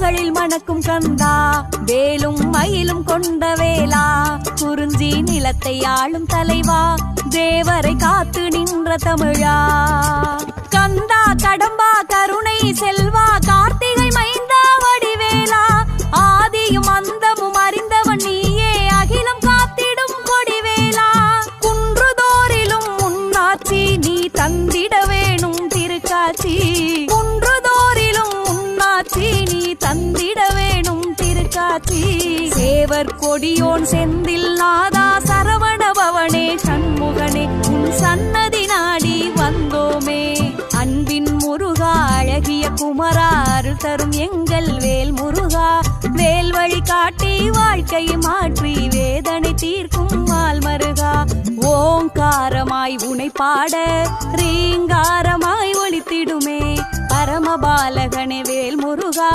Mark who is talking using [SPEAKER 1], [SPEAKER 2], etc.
[SPEAKER 1] கோவில்களில் மணக்கும் கந்தா, வேலும் மயிலும் கொண்ட வேலா, குறிஞ்சி நிலத்தை ஆளும் தலைவா, தேவரை காத்து நின்ற தமிழா. கந்தா கடம்பா கருணை செல்வா, கார்த்திகை மைந்தா வடிவேலா, ஆதியும் அந்தமும் அறிந்தவன் நீயே, அகிலம் காத்திடும் கொடிவேலா. குன்றுதோறிலும் முன்னாட்சி நீ தந்திட வேணும் திருக்காட்சி, குன்றுதோறிலும் முன்னாட்சி நீ தந்திட வேணும் திருக்காட்சி. சேவர் கொடியோன் செந்தில் நாதா, சரவண பவனே சண்முகனே, உன் சன்னதி நாடி வந்தோமே. அன்பின் முருகா அழகிய குமரா, அருள் தரும் எங்கள் வேல் முருகா, வேல் வழி காட்டி வாழ்க்கை மாற்றி வேதனை தீர்க்கும் மால்மருகா. ஓங்காரமாய் உனை பாட ரீங்காரமாய் ஒலித்திடுமே, பரமபாலகனே வேல் முருகா,